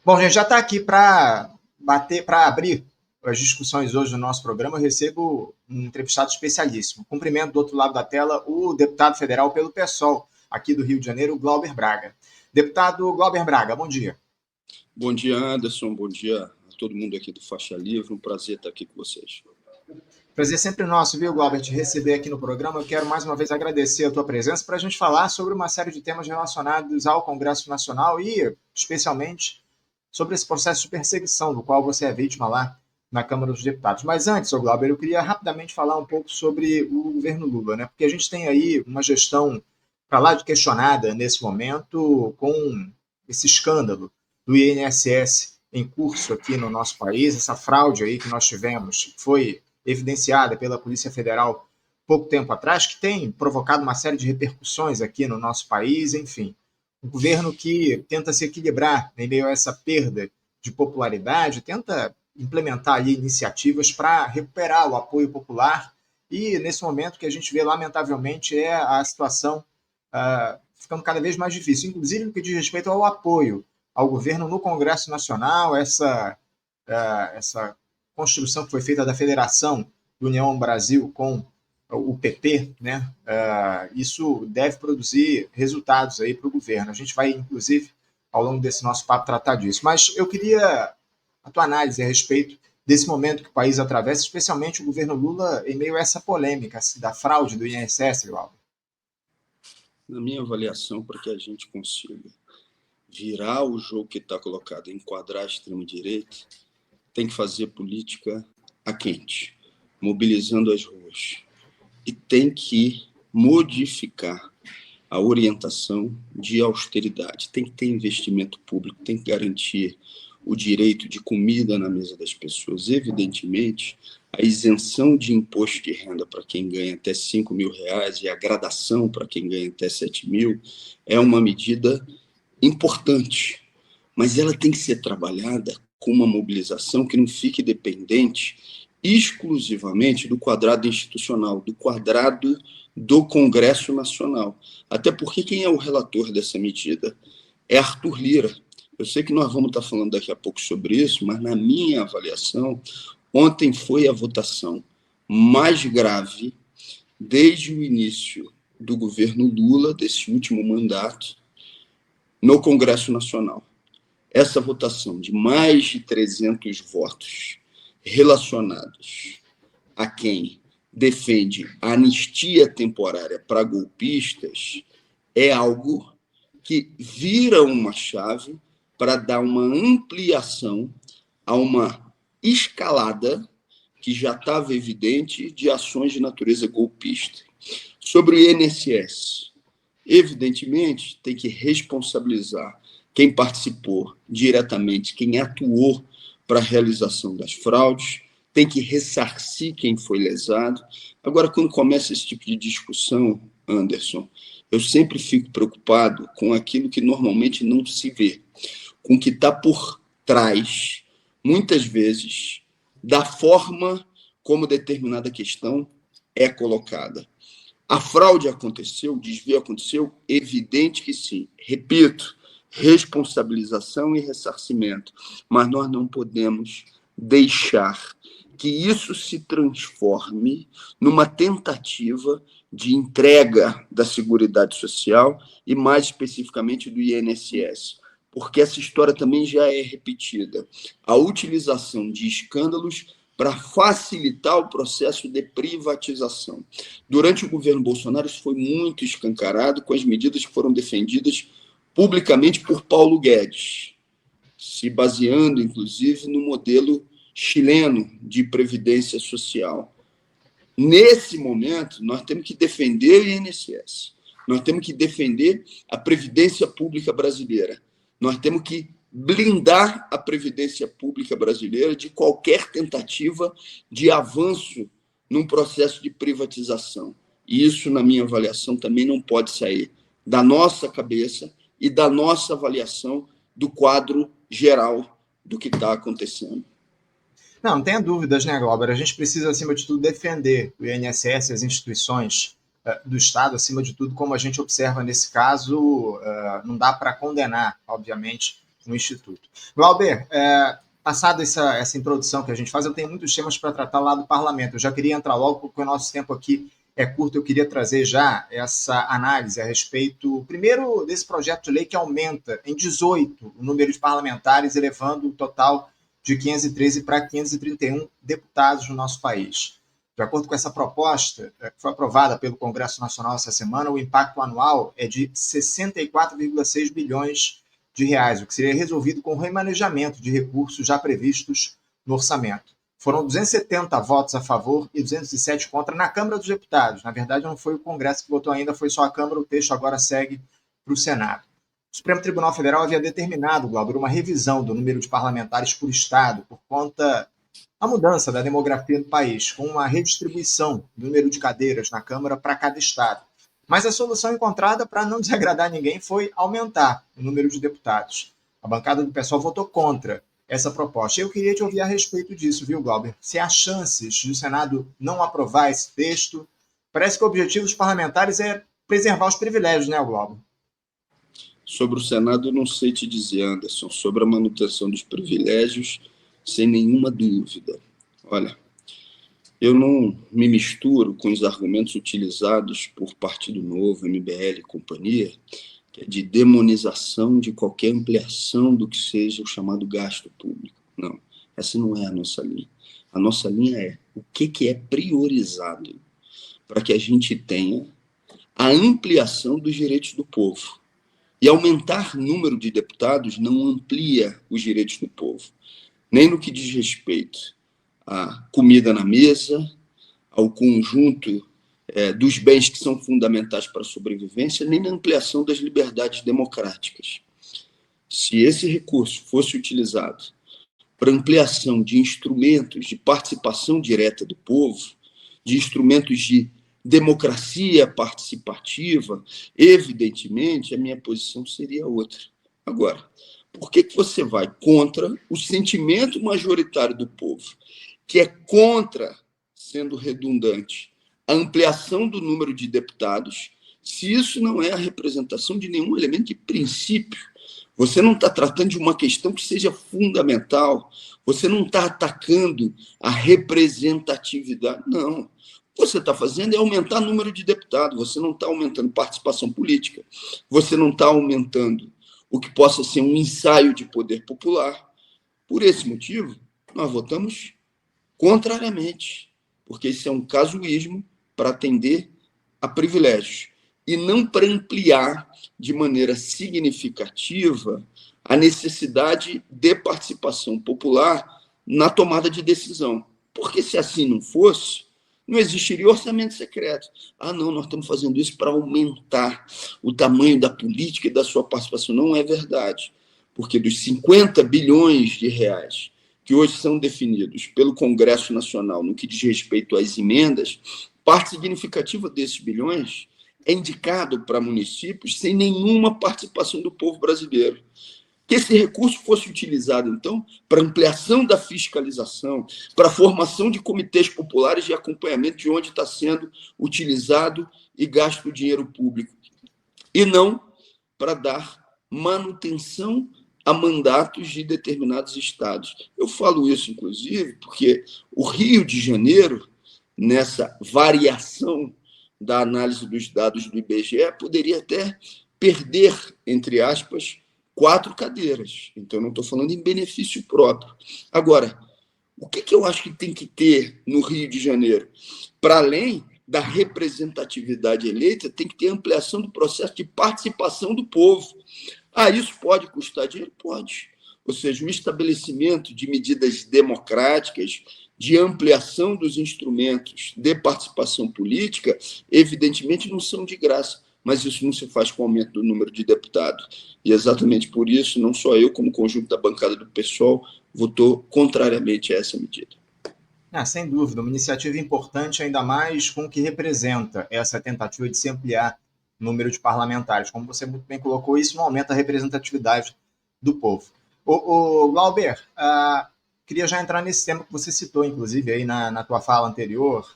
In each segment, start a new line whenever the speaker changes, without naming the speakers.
Bom, gente, já está aqui para abrir as discussões hoje no nosso programa. Eu recebo um entrevistado especialíssimo. Cumprimento do outro lado da tela o deputado federal pelo PSOL, aqui do Rio de Janeiro, Glauber Braga. Deputado Glauber Braga, bom dia.
Bom dia, Anderson. Bom dia a todo mundo aqui do Faixa Livre. Um prazer estar aqui com vocês.
Prazer sempre nosso, viu, Glauber, te receber aqui no programa. Eu quero mais uma vez agradecer a tua presença para a gente falar sobre uma série de temas relacionados ao Congresso Nacional e, especialmente, sobre esse processo de perseguição do qual você é vítima lá na Câmara dos Deputados. Mas antes, Glauber, eu queria rapidamente falar um pouco sobre o governo Lula, né? Porque a gente tem aí uma gestão para lá de questionada nesse momento com esse escândalo do INSS em curso aqui no nosso país, essa fraude aí que nós tivemos, que foi evidenciada pela Polícia Federal pouco tempo atrás, que tem provocado uma série de repercussões aqui no nosso país, enfim. Um governo que tenta se equilibrar em meio a essa perda de popularidade, tenta implementar ali iniciativas para recuperar o apoio popular e, nesse momento que a gente vê, lamentavelmente, é a situação ficando cada vez mais difícil, inclusive no que diz respeito ao apoio ao governo no Congresso Nacional, essa construção que foi feita da Federação do União Brasil com o PP, né? Isso deve produzir resultados aí para o governo. A gente vai, inclusive, ao longo desse nosso papo, tratar disso. Mas eu queria a tua análise a respeito desse momento que o país atravessa, especialmente o governo Lula, em meio a essa polêmica da fraude do INSS, Glauber.
Na minha avaliação, para que a gente consiga virar o jogo que está colocado, enquadrar a extrema-direita, tem que fazer política a quente, mobilizando as ruas. E tem que modificar a orientação de austeridade. Tem que ter investimento público, tem que garantir o direito de comida na mesa das pessoas. Evidentemente, a isenção de imposto de renda para quem ganha até R$5.000 e a gradação para quem ganha até 7.000 é uma medida importante, mas ela tem que ser trabalhada com uma mobilização que não fique dependente exclusivamente do quadrado institucional, do quadrado do Congresso Nacional. Até porque quem é o relator dessa medida? É Arthur Lira. Eu sei que nós vamos estar falando daqui a pouco sobre isso, mas na minha avaliação, ontem foi a votação mais grave desde o início do governo Lula, desse último mandato, no Congresso Nacional. Essa votação de mais de 300 votos relacionados a quem defende a anistia temporária para golpistas é algo que vira uma chave para dar uma ampliação a uma escalada que já estava evidente de ações de natureza golpista. Sobre o INSS, evidentemente, tem que responsabilizar quem participou diretamente, quem atuou para a realização das fraudes, tem que ressarcir quem foi lesado. Agora, quando começa esse tipo de discussão, Anderson, eu sempre fico preocupado com aquilo que normalmente não se vê, com o que está por trás, muitas vezes, da forma como determinada questão é colocada. A fraude aconteceu, o desvio aconteceu? Evidente que sim. Repito, responsabilização e ressarcimento. Mas nós não podemos deixar que isso se transforme numa tentativa de entrega da Seguridade Social e, mais especificamente, do INSS. Porque essa história também já é repetida. A utilização de escândalos para facilitar o processo de privatização. Durante o governo Bolsonaro, isso foi muito escancarado com as medidas que foram defendidas publicamente por Paulo Guedes, se baseando, inclusive, no modelo chileno de previdência social. Nesse momento, nós temos que defender o INSS, nós temos que defender a Previdência Pública brasileira, nós temos que blindar a Previdência Pública brasileira de qualquer tentativa de avanço num processo de privatização. E isso, na minha avaliação, também não pode sair da nossa cabeça e da nossa avaliação do quadro geral do que está acontecendo.
Não tenha dúvidas, né, Glauber? A gente precisa, acima de tudo, defender o INSS, as instituições do Estado, acima de tudo, como a gente observa nesse caso, não dá para condenar, obviamente, no Instituto. Glauber, passada essa introdução que a gente faz, eu tenho muitos temas para tratar lá do parlamento. Eu já queria entrar logo, porque o nosso tempo aqui é curto, eu queria trazer já essa análise a respeito, primeiro, desse projeto de lei que aumenta em 18 o número de parlamentares, elevando o total de 513 para 531 deputados no nosso país. De acordo com essa proposta, que foi aprovada pelo Congresso Nacional essa semana, o impacto anual é de 64,6 bilhões de reais, o que seria resolvido com o remanejamento de recursos já previstos no orçamento. Foram 270 votos a favor e 207 contra na Câmara dos Deputados. Na verdade, não foi o Congresso que votou ainda, foi só a Câmara. O texto agora segue para o Senado. O Supremo Tribunal Federal havia determinado, Glauber, uma revisão do número de parlamentares por Estado, por conta da mudança da demografia do país, com uma redistribuição do número de cadeiras na Câmara para cada Estado. Mas a solução encontrada, para não desagradar ninguém, foi aumentar o número de deputados. A bancada do PSOL votou contra essa proposta. Eu queria te ouvir a respeito disso, viu, Glauber? Se há chances de o Senado não aprovar esse texto, parece que o objetivo dos parlamentares é preservar os privilégios, né, Glauber?
Sobre o Senado, eu não sei te dizer, Anderson. Sobre a manutenção dos privilégios, sem nenhuma dúvida. Olha, eu não me misturo com os argumentos utilizados por Partido Novo, MBL e companhia, que é de demonização de qualquer ampliação do que seja o chamado gasto público. Não, essa não é a nossa linha. A nossa linha é o que é priorizado para que a gente tenha a ampliação dos direitos do povo. E aumentar o número de deputados não amplia os direitos do povo, nem no que diz respeito à comida na mesa, ao conjunto dos bens que são fundamentais para a sobrevivência, nem na ampliação das liberdades democráticas. Se esse recurso fosse utilizado para ampliação de instrumentos de participação direta do povo, de instrumentos de democracia participativa, evidentemente, a minha posição seria outra. Agora, por que você vai contra o sentimento majoritário do povo, que é contra, sendo redundante, a ampliação do número de deputados, se isso não é a representação de nenhum elemento de princípio? Você não está tratando de uma questão que seja fundamental, você não está atacando a representatividade, não. O que você está fazendo é aumentar o número de deputados, você não está aumentando participação política, você não está aumentando o que possa ser um ensaio de poder popular. Por esse motivo, nós votamos contrariamente, porque isso é um casuísmo para atender a privilégios e não para ampliar de maneira significativa a necessidade de participação popular na tomada de decisão. Porque se assim não fosse, não existiria orçamento secreto. Ah, não, nós estamos fazendo isso para aumentar o tamanho da política e da sua participação. Não é verdade. Porque dos 50 bilhões de reais que hoje são definidos pelo Congresso Nacional no que diz respeito às emendas, parte significativa desses bilhões é indicado para municípios sem nenhuma participação do povo brasileiro. Que esse recurso fosse utilizado, então, para ampliação da fiscalização, para a formação de comitês populares de acompanhamento de onde está sendo utilizado e gasto o dinheiro público, e não para dar manutenção a mandatos de determinados estados. Eu falo isso, inclusive, porque o Rio de Janeiro, nessa variação da análise dos dados do IBGE, poderia até perder, entre aspas, 4 cadeiras. Então, não estou falando em benefício próprio. Agora, o que eu acho que tem que ter no Rio de Janeiro? Para além da representatividade eleita, tem que ter ampliação do processo de participação do povo. Ah, isso pode custar dinheiro? Pode. Ou seja, o estabelecimento de medidas democráticas, de ampliação dos instrumentos de participação política, evidentemente não são de graça, mas isso não se faz com o aumento do número de deputados. E exatamente por isso, não só eu, como conjunto da bancada do PSOL, votou contrariamente a essa medida.
Sem dúvida, uma iniciativa importante, ainda mais com o que representa essa tentativa de se ampliar o número de parlamentares. Como você muito bem colocou, isso não aumenta a representatividade do povo. O Glauber, queria já entrar nesse tema que você citou, inclusive, aí na tua fala anterior,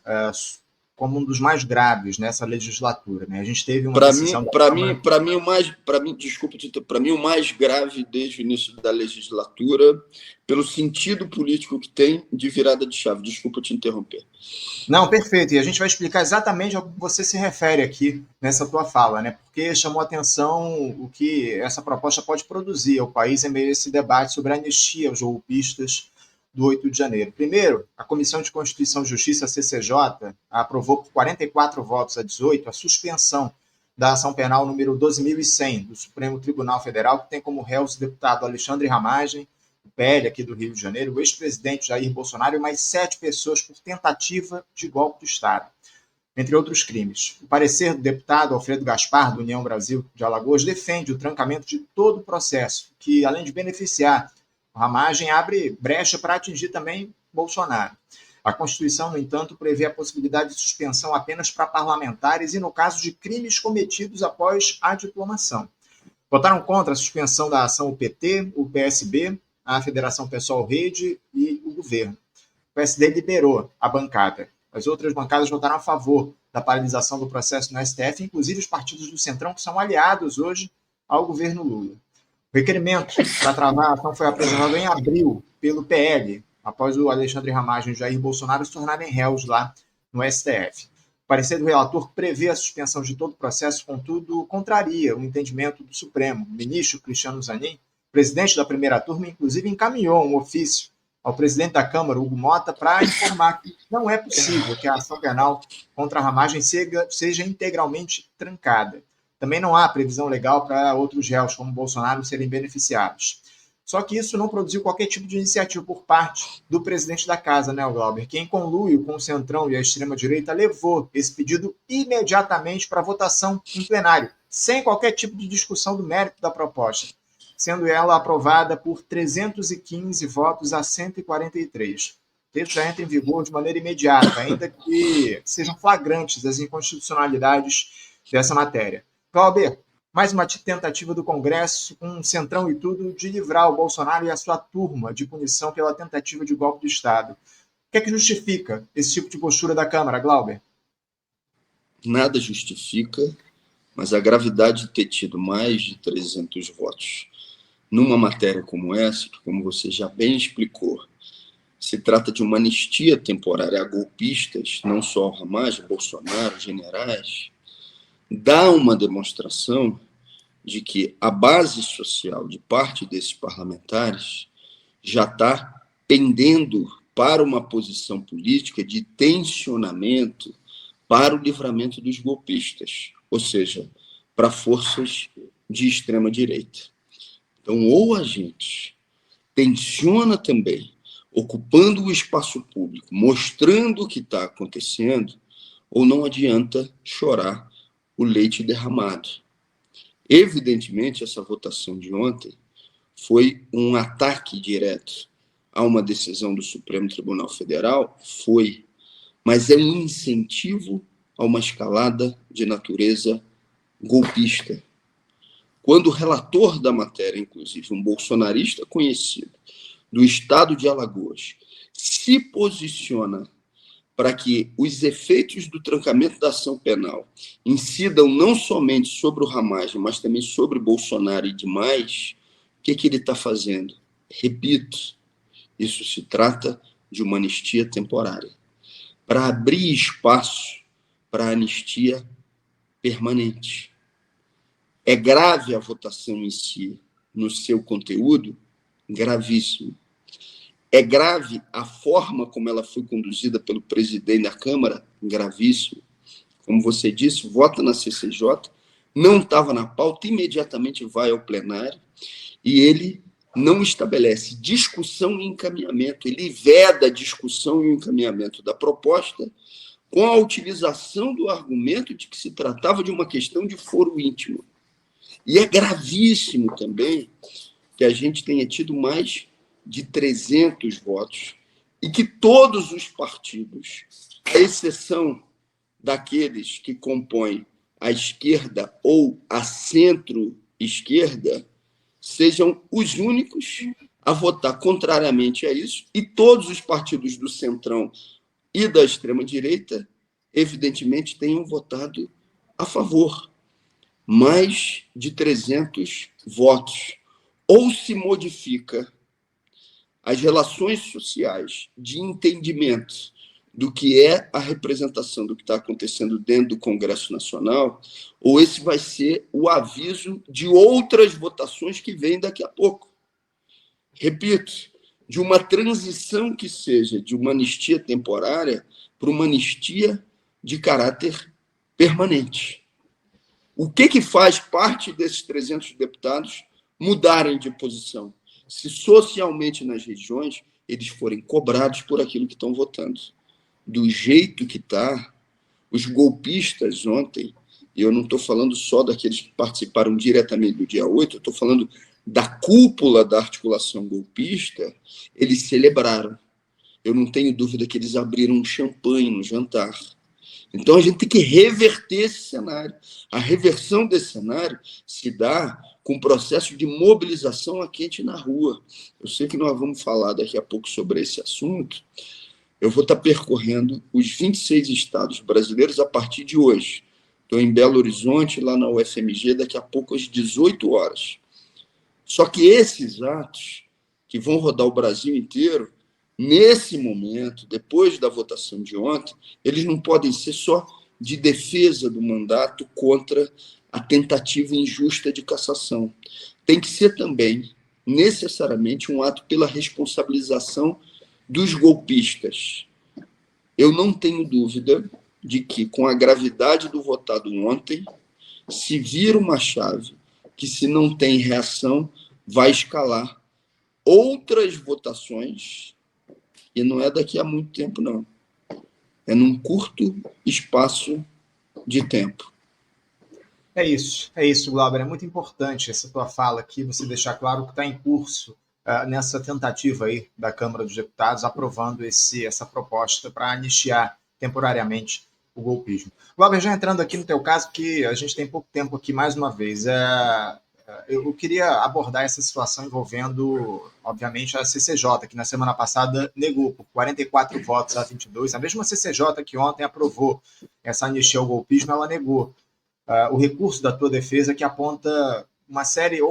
como um dos mais graves nessa legislatura, né? A gente teve uma
Para
decisão...
mim, o mais grave desde o início da legislatura, pelo sentido político que tem de virada de chave. Desculpa te interromper.
Não, perfeito. E a gente vai explicar exatamente ao que você se refere aqui nessa tua fala, né? Porque chamou a atenção o que essa proposta pode produzir ao país em meio a esse debate sobre a anistia aos golpistas do 8 de janeiro. Primeiro, a Comissão de Constituição e Justiça, a CCJ, aprovou por 44 votos a 18 a suspensão da ação penal número 12.100 do Supremo Tribunal Federal, que tem como réus o deputado Alexandre Ramagem, o PL aqui do Rio de Janeiro, o ex-presidente Jair Bolsonaro e mais 7 pessoas por tentativa de golpe do Estado, entre outros crimes. O parecer do deputado Alfredo Gaspar, do União Brasil de Alagoas, defende o trancamento de todo o processo, que, além de beneficiar a Ramagem, abre brecha para atingir também Bolsonaro. A Constituição, no entanto, prevê a possibilidade de suspensão apenas para parlamentares e no caso de crimes cometidos após a diplomação. Votaram contra a suspensão da ação o PT, o PSB, a Federação Pessoal Rede e o governo. O PSD liberou a bancada. As outras bancadas votaram a favor da paralisação do processo no STF, inclusive os partidos do Centrão, que são aliados hoje ao governo Lula. O requerimento para travar a ação foi apresentado em abril pelo PL, após o Alexandre Ramagem e o Jair Bolsonaro se tornarem réus lá no STF. O parecer do relator prevê a suspensão de todo o processo, contudo, contraria o entendimento do Supremo. O ministro Cristiano Zanin, presidente da primeira turma, inclusive encaminhou um ofício ao presidente da Câmara, Hugo Mota, para informar que não é possível que a ação penal contra a Ramagem seja integralmente trancada. Também não há previsão legal para outros réus, como Bolsonaro, serem beneficiados. Só que isso não produziu qualquer tipo de iniciativa por parte do presidente da casa, né, Glauber? Quem, em conluio com o Centrão e a extrema-direita, levou esse pedido imediatamente para votação em plenário, sem qualquer tipo de discussão do mérito da proposta, sendo ela aprovada por 315 votos a 143. O texto já entra em vigor de maneira imediata, ainda que sejam flagrantes as inconstitucionalidades dessa matéria. Glauber, mais uma tentativa do Congresso, com um Centrão e tudo, de livrar o Bolsonaro e a sua turma de punição pela tentativa de golpe de Estado. O que é que justifica esse tipo de postura da Câmara, Glauber?
Nada justifica, mas a gravidade de ter tido mais de 300 votos numa matéria como essa, que, como você já bem explicou, se trata de uma anistia temporária a golpistas, não só ao Ramagem, Bolsonaro, generais, dá uma demonstração de que a base social de parte desses parlamentares já está pendendo para uma posição política de tensionamento para o livramento dos golpistas, ou seja, para forças de extrema-direita. Então, ou a gente tensiona também, ocupando o espaço público, mostrando o que está acontecendo, ou não adianta chorar o leite derramado. Evidentemente, essa votação de ontem foi um ataque direto a uma decisão do Supremo Tribunal Federal, mas é um incentivo a uma escalada de natureza golpista. Quando o relator da matéria, inclusive, um bolsonarista conhecido do estado de Alagoas, se posiciona para que os efeitos do trancamento da ação penal incidam não somente sobre o Ramagem, mas também sobre Bolsonaro e demais, o que ele está fazendo? Repito, isso se trata de uma anistia temporária, para abrir espaço para a anistia permanente. É grave a votação em si, no seu conteúdo? Gravíssimo. É grave a forma como ela foi conduzida pelo presidente da Câmara? Gravíssimo. Como você disse, vota na CCJ, não estava na pauta, imediatamente vai ao plenário, e ele não estabelece discussão e encaminhamento, ele veda a discussão e o encaminhamento da proposta com a utilização do argumento de que se tratava de uma questão de foro íntimo. E é gravíssimo também que a gente tenha tido mais de 300 votos e que todos os partidos, à exceção daqueles que compõem a esquerda ou a centro-esquerda, sejam os únicos a votar contrariamente a isso, e todos os partidos do Centrão e da extrema-direita evidentemente, tenham votado a favor. Mais de 300 votos. Ou se modifica as relações sociais de entendimento do que é a representação do que está acontecendo dentro do Congresso Nacional, ou esse vai ser o aviso de outras votações que vêm daqui a pouco. Repito, de uma transição que seja de uma anistia temporária para uma anistia de caráter permanente. O que faz parte desses 300 deputados mudarem de posição? Se socialmente nas regiões eles forem cobrados por aquilo que estão votando. Do jeito que está, os golpistas ontem, e eu não estou falando só daqueles que participaram diretamente do dia 8, eu estou falando da cúpula da articulação golpista, eles celebraram. Eu não tenho dúvida que eles abriram um champanhe no jantar. Então, a gente tem que reverter esse cenário. A reversão desse cenário se dá com um processo de mobilização a quente na rua. Eu sei que nós vamos falar daqui a pouco sobre esse assunto. Eu vou estar percorrendo os 26 estados brasileiros a partir de hoje. Estou em Belo Horizonte, lá na UFMG, daqui a pouco às 18 horas. Só que esses atos, que vão rodar o Brasil inteiro, nesse momento, depois da votação de ontem, eles não podem ser só de defesa do mandato contra a tentativa injusta de cassação. Tem que ser também, necessariamente, um ato pela responsabilização dos golpistas. Eu não tenho dúvida de que, com a gravidade do votado ontem, se vira uma chave que, se não tem reação, vai escalar outras votações, e não é daqui a muito tempo, não. É num curto espaço de tempo.
É isso, Glauber. É muito importante essa tua fala aqui, você deixar claro que está em curso nessa tentativa aí da Câmara dos Deputados, aprovando essa proposta para anistiar temporariamente o golpismo. Glauber, já entrando aqui no teu caso, que a gente tem pouco tempo aqui mais uma vez, eu queria abordar essa situação envolvendo, obviamente, a CCJ, que na semana passada negou por 44 votos a 22. A mesma CCJ que ontem aprovou essa anistia ao golpismo, ela negou o recurso da tua defesa, que aponta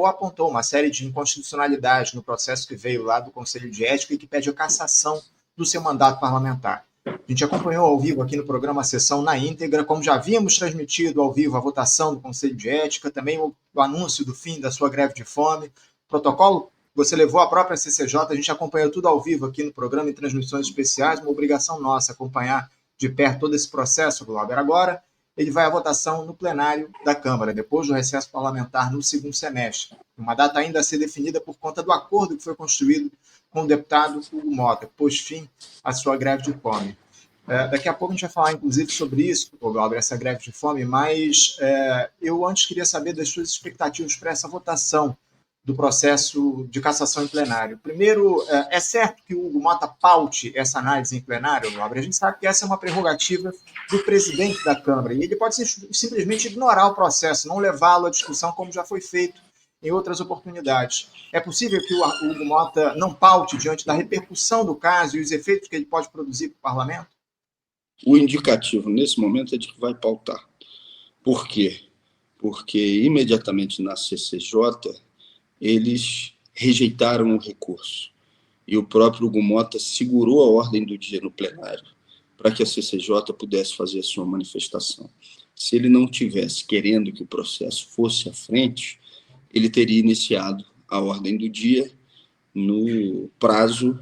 apontou uma série de inconstitucionalidades no processo que veio lá do Conselho de Ética e que pede a cassação do seu mandato parlamentar. A gente acompanhou ao vivo aqui no programa a sessão na íntegra, como já havíamos transmitido ao vivo a votação do Conselho de Ética, também o anúncio do fim da sua greve de fome, protocolo, você levou a própria CCJ, a gente acompanhou tudo ao vivo aqui no programa em transmissões especiais, uma obrigação nossa acompanhar de perto todo esse processo, Glauber. Agora, ele vai à votação no plenário da Câmara, depois do recesso parlamentar no segundo semestre. Uma data ainda a ser definida por conta do acordo que foi construído com o deputado Hugo Mota, que pôs fim à sua greve de fome. Daqui a pouco a gente vai falar, inclusive, sobre isso, Glauber, essa greve de fome, mas eu antes queria saber das suas expectativas para essa votação do processo de cassação em plenário. Primeiro, é certo que o Hugo Mota paute essa análise em plenário, Glauber? A gente sabe que essa é uma prerrogativa do presidente da Câmara, e ele pode simplesmente ignorar o processo, não levá-lo à discussão como já foi feito em outras oportunidades. É possível que o Hugo Mota não paute diante da repercussão do caso e os efeitos que ele pode produzir para o parlamento?
O indicativo, nesse momento, é de que vai pautar. Por quê? Porque, imediatamente na CCJ, eles rejeitaram o recurso. E o próprio Hugo Mota segurou a ordem do dia no plenário para que a CCJ pudesse fazer a sua manifestação. Se ele não tivesse querendo que o processo fosse à frente, ele teria iniciado a ordem do dia no prazo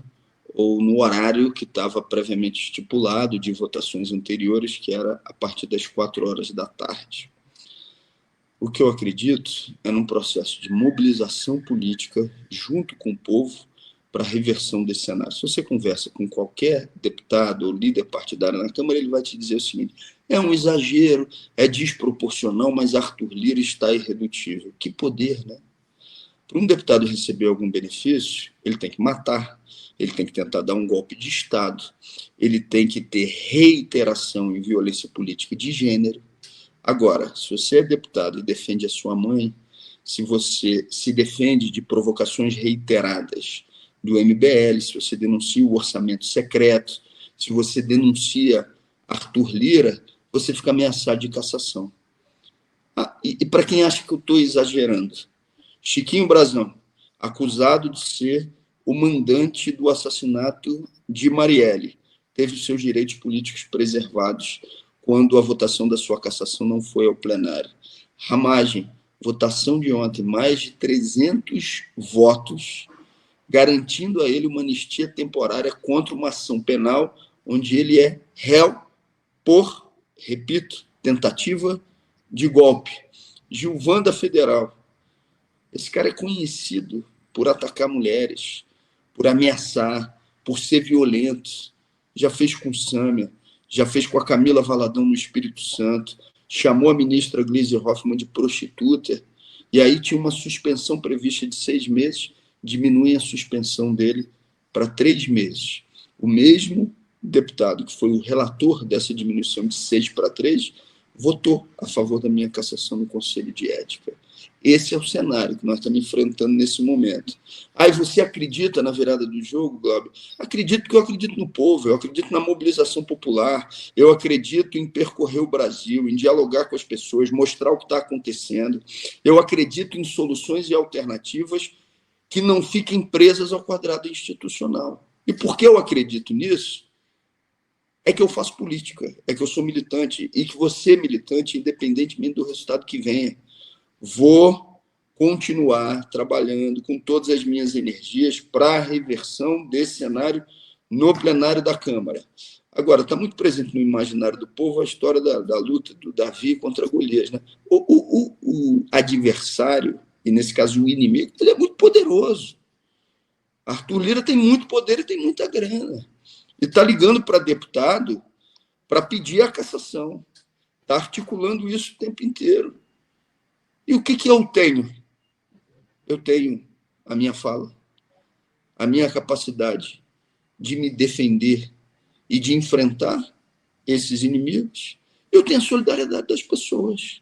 ou no horário que estava previamente estipulado de votações anteriores, que era a partir das 4 horas da tarde. O que eu acredito é num processo de mobilização política junto com o povo para a reversão desse cenário. Se você conversa com qualquer deputado ou líder partidário na Câmara, ele vai te dizer o seguinte: é um exagero, é desproporcional, mas Arthur Lira está irredutível. Que poder, né? Para um deputado receber algum benefício, ele tem que matar, ele tem que tentar dar um golpe de Estado, ele tem que ter reiteração em violência política de gênero. Agora, se você é deputado e defende a sua mãe, se você se defende de provocações reiteradas do MBL, se você denuncia o orçamento secreto, se você denuncia Arthur Lira, você fica ameaçado de cassação. E para quem acha que eu estou exagerando, Chiquinho Brasão, acusado de ser o mandante do assassinato de Marielle, teve os seus direitos políticos preservados quando a votação da sua cassação não foi ao plenário. Ramagem, votação de ontem, mais de 300 votos, garantindo a ele uma anistia temporária contra uma ação penal onde ele é réu por, repito, tentativa de golpe. Gilvanda Federal. Esse cara é conhecido por atacar mulheres, por ameaçar, por ser violento. Já fez com Sâmia, já fez com a Camila Valadão no Espírito Santo, chamou a ministra Gleisi Hoffmann de prostituta, e aí tinha uma suspensão prevista de 6 meses, diminuem a suspensão dele para 3 meses. O mesmo deputado que foi o relator dessa diminuição de 6 para 3 votou a favor da minha cassação no Conselho de Ética. Esse é o cenário que nós estamos enfrentando nesse momento. Aí você acredita na virada do jogo, Glauber? Acredito porque eu acredito no povo, eu acredito na mobilização popular, eu acredito em percorrer o Brasil, em dialogar com as pessoas, mostrar o que está acontecendo. Eu acredito em soluções e alternativas que não fiquem presas ao quadrado institucional. E por que eu acredito nisso? É que eu faço política, é que eu sou militante, e que você é militante, independentemente do resultado que venha. Vou continuar trabalhando com todas as minhas energias para a reversão desse cenário no plenário da Câmara. Agora, está muito presente no imaginário do povo a história da luta do Davi contra Golias, né? O adversário, e nesse caso o inimigo, ele é muito poderoso. Arthur Lira tem muito poder e tem muita grana. E está ligando para deputado para pedir a cassação. Está articulando isso o tempo inteiro. E o que eu tenho? Eu tenho a minha fala, a minha capacidade de me defender e de enfrentar esses inimigos. Eu tenho a solidariedade das pessoas.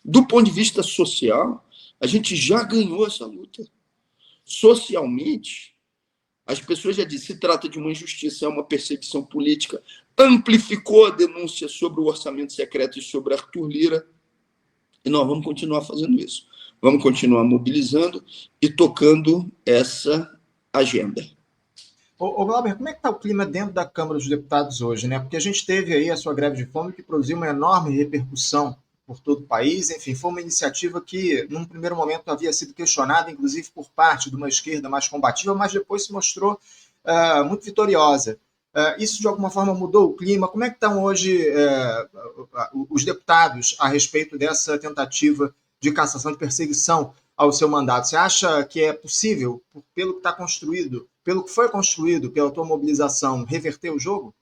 Do ponto de vista social, a gente já ganhou essa luta. Socialmente, as pessoas já disseram, se trata de uma injustiça, é uma perseguição política, amplificou a denúncia sobre o orçamento secreto e sobre Arthur Lira, e nós vamos continuar fazendo isso. Vamos continuar mobilizando e tocando essa agenda.
Ô Glauber, como é que está o clima dentro da Câmara dos Deputados hoje, né? Porque a gente teve aí a sua greve de fome que produziu uma enorme repercussão por todo o país. Enfim, foi uma iniciativa que, num primeiro momento, havia sido questionada, inclusive por parte de uma esquerda mais combativa, mas depois se mostrou muito vitoriosa. Isso, de alguma forma, mudou o clima? Como é que estão hoje os deputados a respeito dessa tentativa de cassação, de perseguição ao seu mandato? Você acha que é possível, pelo que está construído, pelo que foi construído, pela tua mobilização, reverter o jogo?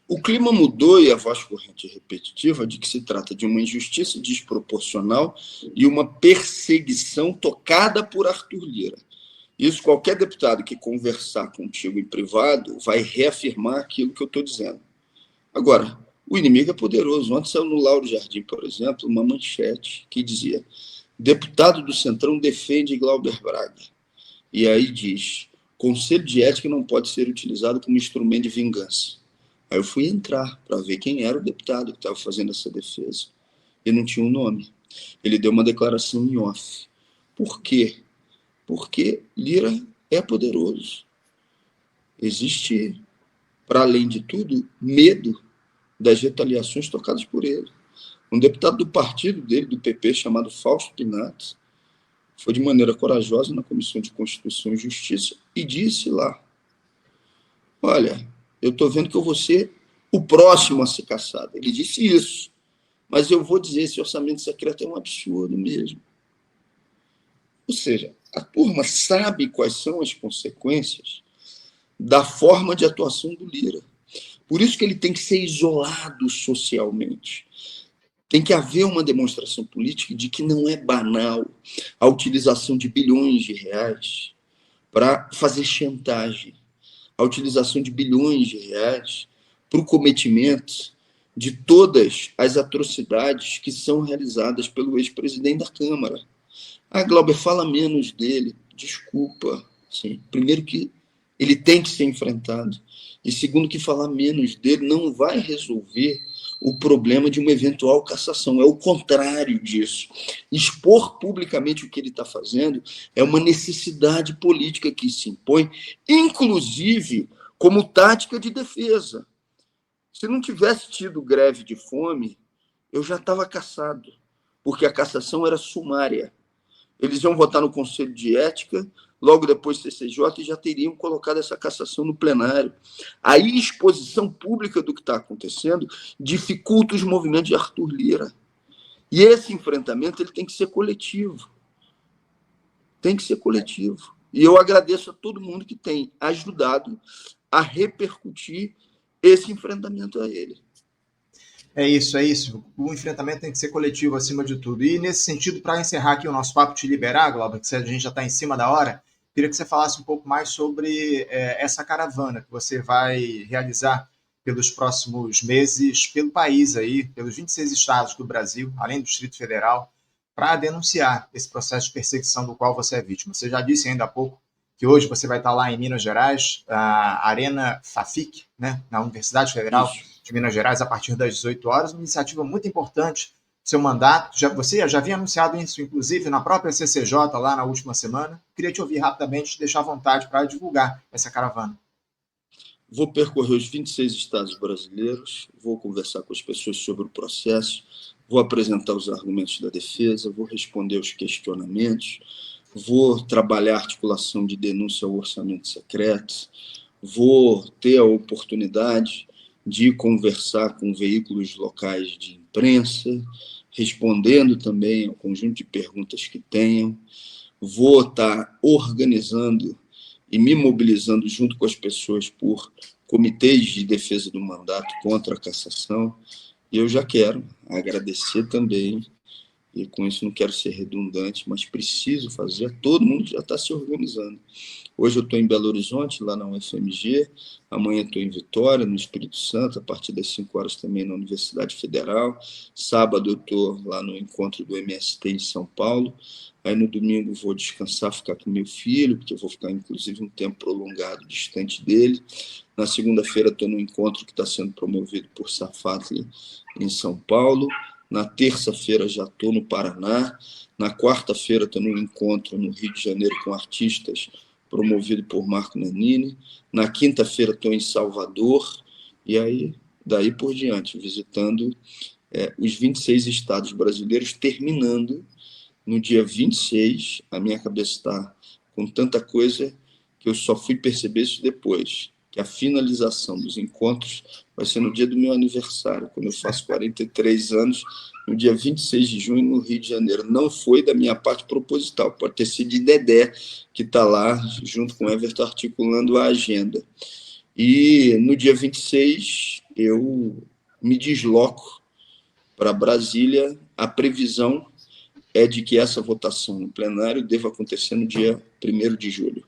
O clima mudou e a voz corrente repetitiva de que se trata de uma injustiça desproporcional e uma perseguição tocada por Arthur Lira. Isso, qualquer deputado que conversar contigo em privado vai reafirmar aquilo que eu estou dizendo. Agora, o inimigo é poderoso. Ontem saiu no Lauro Jardim, por exemplo, uma manchete que dizia: deputado do Centrão defende Glauber Braga. E aí diz: Conselho de Ética não pode ser utilizado como instrumento de vingança. Aí eu fui entrar para ver quem era o deputado que estava fazendo essa defesa. E não tinha um nome. Ele deu uma declaração em off. Por quê? Porque Lira é poderoso. Existe, para além de tudo, medo das retaliações tocadas por ele. Um deputado do partido dele, do PP, chamado Fausto Pinato, foi de maneira corajosa na Comissão de Constituição e Justiça e disse lá: olha, eu estou vendo que eu vou ser o próximo a ser cassado. Ele disse isso, mas eu vou dizer, esse orçamento secreto é um absurdo mesmo. Ou seja, a turma sabe quais são as consequências da forma de atuação do Lira. Por isso que ele tem que ser isolado socialmente. Tem que haver uma demonstração política de que não é banal a utilização de bilhões de reais para fazer chantagem, a utilização de bilhões de reais para o cometimento de todas as atrocidades que são realizadas pelo ex-presidente da Câmara. Glauber, fala menos dele. Desculpa. Sim. Primeiro que ele tem que ser enfrentado. E segundo, que falar menos dele não vai resolver o problema de uma eventual cassação. É o contrário disso. Expor publicamente o que ele está fazendo é uma necessidade política que se impõe, inclusive como tática de defesa. Se não tivesse tido greve de fome, eu já estava cassado, porque a cassação era sumária. Eles iam votar no Conselho de Ética, logo depois CCJ, e já teriam colocado essa cassação no plenário. Aí, exposição pública do que está acontecendo dificulta os movimentos de Arthur Lira. E esse enfrentamento ele tem que ser coletivo. Tem que ser coletivo. E eu agradeço a todo mundo que tem ajudado a repercutir esse enfrentamento a ele.
É isso, é isso. O enfrentamento tem que ser coletivo acima de tudo. E nesse sentido, para encerrar aqui o nosso papo, te liberar, Glauber, que a gente já está em cima da hora, queria que você falasse um pouco mais sobre essa caravana que você vai realizar pelos próximos meses pelo país aí, pelos 26 estados do Brasil, além do Distrito Federal, para denunciar esse processo de perseguição do qual você é vítima. Você já disse ainda há pouco que hoje você vai estar lá em Minas Gerais, a Arena FAFIC, né, na Universidade Federal de Minas Gerais, a partir das 18 horas, uma iniciativa muito importante, seu mandato. Você já havia anunciado isso, inclusive, na própria CCJ, lá na última semana. Queria te ouvir rapidamente, te deixar à vontade para divulgar essa caravana.
Vou percorrer os 26 estados brasileiros, vou conversar com as pessoas sobre o processo, vou apresentar os argumentos da defesa, vou responder os questionamentos, vou trabalhar a articulação de denúncia ao orçamento secreto, vou ter a oportunidade de conversar com veículos locais de imprensa, respondendo também ao conjunto de perguntas que tenham, vou estar organizando e me mobilizando junto com as pessoas por comitês de defesa do mandato contra a cassação. E eu já quero agradecer também, e com isso não quero ser redundante, mas preciso fazer, todo mundo já está se organizando. Hoje eu estou em Belo Horizonte, lá na UFMG, amanhã estou em Vitória, no Espírito Santo, a partir das 5 horas também na Universidade Federal, sábado eu estou lá no encontro do MST em São Paulo, aí no domingo vou descansar, ficar com meu filho, porque eu vou ficar inclusive um tempo prolongado distante dele. Na segunda-feira estou no encontro que está sendo promovido por Safatli em São Paulo. Na terça-feira já estou no Paraná. Na quarta-feira estou no encontro no Rio de Janeiro com artistas, promovido por Marco Nanini. Na quinta-feira estou em Salvador. E aí, daí por diante, visitando os 26 estados brasileiros, terminando no dia 26. A minha cabeça está com tanta coisa que eu só fui perceber isso depois, que a finalização dos encontros vai ser no dia do meu aniversário, quando eu faço 43 anos, no dia 26 de junho, no Rio de Janeiro. Não foi da minha parte proposital, pode ter sido de Dedé, que está lá, junto com o Everton, articulando a agenda. E no dia 26, eu me desloco para Brasília. A previsão é de que essa votação no plenário deva acontecer no dia 1º de julho.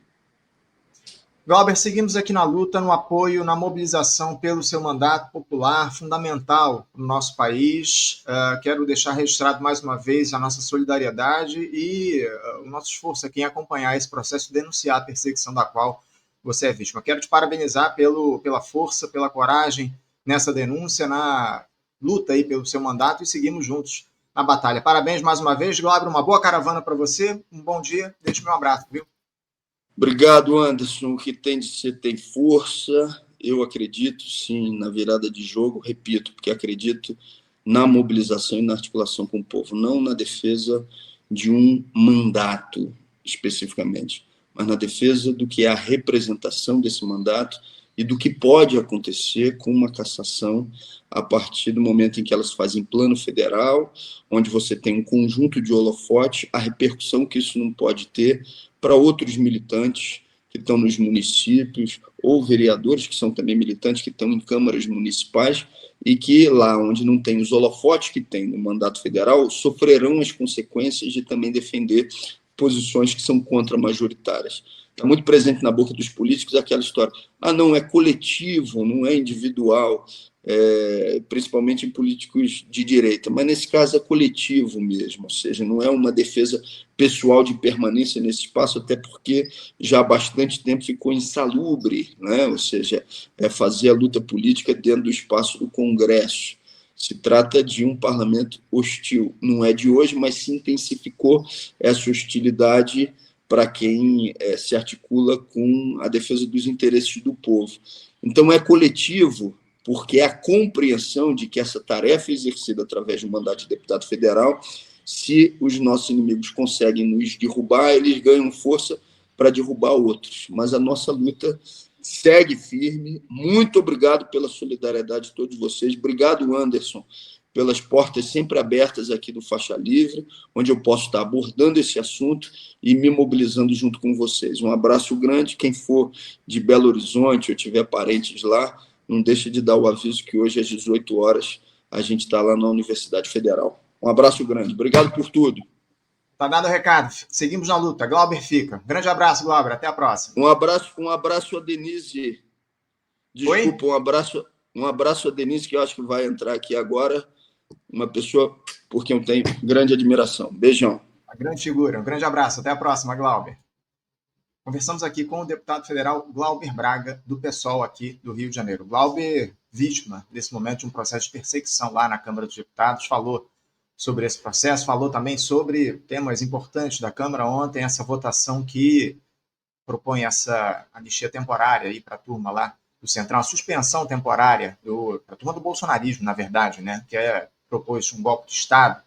Glauber, seguimos aqui na luta, no apoio, na mobilização pelo seu mandato popular, fundamental no nosso país. Quero deixar registrado mais uma vez a nossa solidariedade e o nosso esforço aqui em acompanhar esse processo de denunciar a perseguição da qual você é vítima. Quero te parabenizar pela força, pela coragem nessa denúncia, na luta aí pelo seu mandato, e seguimos juntos na batalha. Parabéns mais uma vez, Glauber, uma boa caravana para você, um bom dia, deixe meu abraço, viu?
Obrigado, Anderson. O que tem de ser tem força. Eu acredito, sim, na virada de jogo, repito, porque acredito na mobilização e na articulação com o povo, não na defesa de um mandato especificamente, mas na defesa do que é a representação desse mandato e do que pode acontecer com uma cassação a partir do momento em que elas fazem plano federal, onde você tem um conjunto de holofote, a repercussão que isso não pode ter para outros militantes que estão nos municípios, ou vereadores que são também militantes, que estão em câmaras municipais, e que lá onde não tem os holofotes que tem no mandato federal, sofrerão as consequências de também defender posições que são contra-majoritárias. Está muito presente na boca dos políticos aquela história, não é coletivo, não é individual. principalmente em políticos de direita, mas nesse caso é coletivo mesmo, ou seja, não é uma defesa pessoal de permanência nesse espaço, até porque já há bastante tempo ficou insalubre, né? Ou seja, fazer a luta política dentro do espaço do Congresso. Se trata de um parlamento hostil, não é de hoje, mas se intensificou essa hostilidade para quem se articula com a defesa dos interesses do povo. Então, é coletivo, porque é a compreensão de que essa tarefa é exercida através do mandato de deputado federal, se os nossos inimigos conseguem nos derrubar, eles ganham força para derrubar outros. Mas a nossa luta segue firme. Muito obrigado pela solidariedade de todos vocês. Obrigado, Anderson, pelas portas sempre abertas aqui do Faixa Livre, onde eu posso estar abordando esse assunto e me mobilizando junto com vocês. Um abraço grande. Quem for de Belo Horizonte ou tiver parentes lá, não deixa de dar o aviso que hoje às 18 horas a gente está lá na Universidade Federal. Um abraço grande. Obrigado por tudo.
Tá dado o recado. Seguimos na luta. Glauber fica. Grande abraço, Glauber. Até a próxima.
Um abraço a Denise. Desculpa, um abraço a Denise, que eu acho que vai entrar aqui agora. Uma pessoa por quem eu tenho grande admiração. Beijão.
Uma grande figura. Um grande abraço. Até a próxima, Glauber. Conversamos aqui com o deputado federal Glauber Braga, do PSOL aqui do Rio de Janeiro. Glauber, vítima, nesse momento, de um processo de perseguição lá na Câmara dos Deputados, falou sobre esse processo, falou também sobre temas importantes da Câmara ontem, essa votação que propõe essa anistia temporária aí para a turma lá do Centrão, a suspensão temporária para a turma do bolsonarismo, na verdade, né, que propôs um golpe de Estado